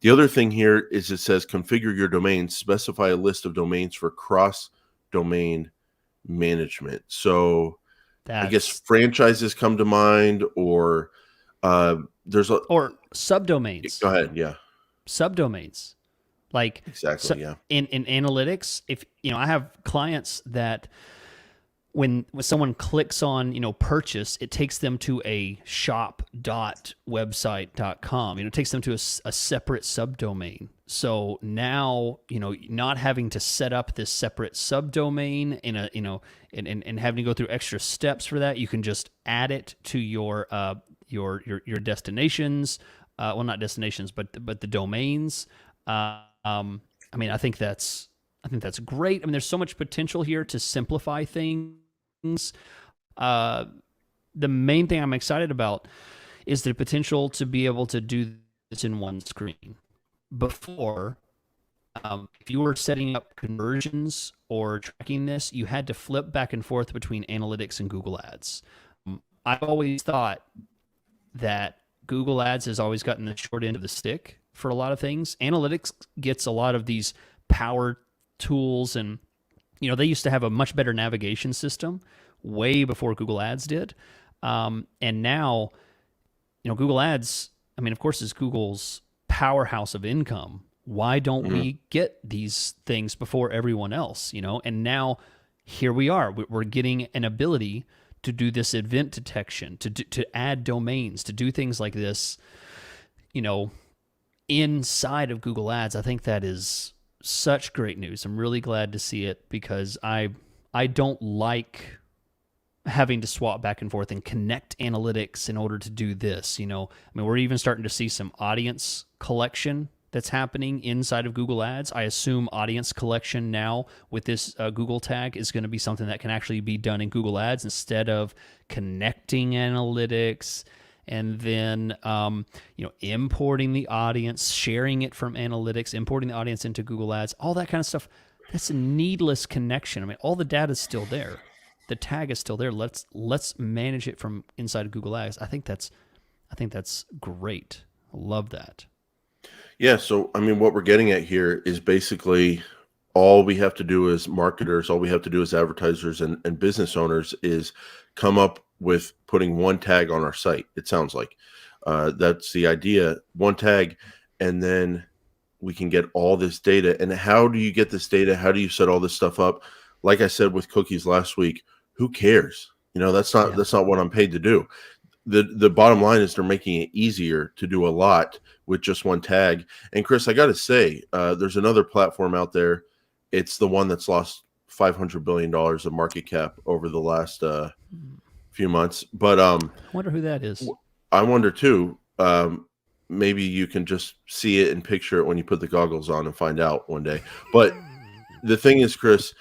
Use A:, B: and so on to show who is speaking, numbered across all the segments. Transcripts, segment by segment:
A: The other thing here is it says configure your domain, specify a list of domains for cross domain management. So I guess
B: That's
A: franchises come to mind, or there's a.
B: or subdomains,
A: Go ahead. Yeah,
B: subdomains. Like so
A: exactly. Yeah.
B: in analytics, if I have clients that when someone clicks on purchase, it takes them to a shop.website.com. It takes them to a separate subdomain. So now not having to set up this separate subdomain in a and having to go through extra steps for that, you can just add it to your destinations. Well, not destinations, but the domains. I think that's great. I mean, there's so much potential here to simplify things. Uh, the main thing I'm excited about is the potential to be able to do this in one screen. Before, if you were setting up conversions or tracking this, you had to flip back and forth between analytics and Google Ads. I've always thought that Google Ads has always gotten the short end of the stick for a lot of things. Analytics gets a lot of these power tools, and they used to have a much better navigation system way before Google Ads did. And now, Google Ads, of course, is Google's powerhouse of income. Why don't we get these things before everyone else? And now here we are. We're getting an ability to do this event detection, to add domains, to do things like this, inside of Google Ads. I think that is such great news. I'm really glad to see it because I don't like having to swap back and forth and connect analytics in order to do this. We're even starting to see some audience collection that's happening inside of Google Ads. I assume audience collection now with this Google tag is going to be something that can actually be done in Google Ads instead of connecting analytics and then importing the audience, sharing it from analytics, importing the audience into Google Ads, all that kind of stuff. That's a needless connection. All the data is still there. The tag is still there. Let's manage it from inside of Google Ads. I think that's great. I love that.
A: Yeah. So, what we're getting at here is basically all we have to do as marketers, all we have to do as advertisers and business owners is come up with putting one tag on our site. It sounds like that's the idea. One tag, and then we can get all this data. And how do you get this data? How do you set all this stuff up? Like I said with cookies last week, who cares? That's not what I'm paid to do. The bottom line is they're making it easier to do a lot with just one tag. And Chris, I got to say, there's another platform out there. It's the one that's lost $500 billion of market cap over the last few months. But
B: I wonder who that is.
A: I wonder too. Maybe you can just see it and picture it when you put the goggles on and find out one day. But the thing is, Chris,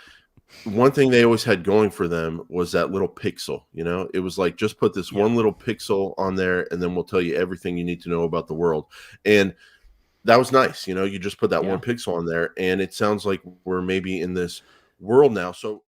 A: one thing they always had going for them was that little pixel. It was like, just put this one little pixel on there and then we'll tell you everything you need to know about the world. And that was nice. You just put that one pixel on there, and it sounds like we're maybe in this world now. So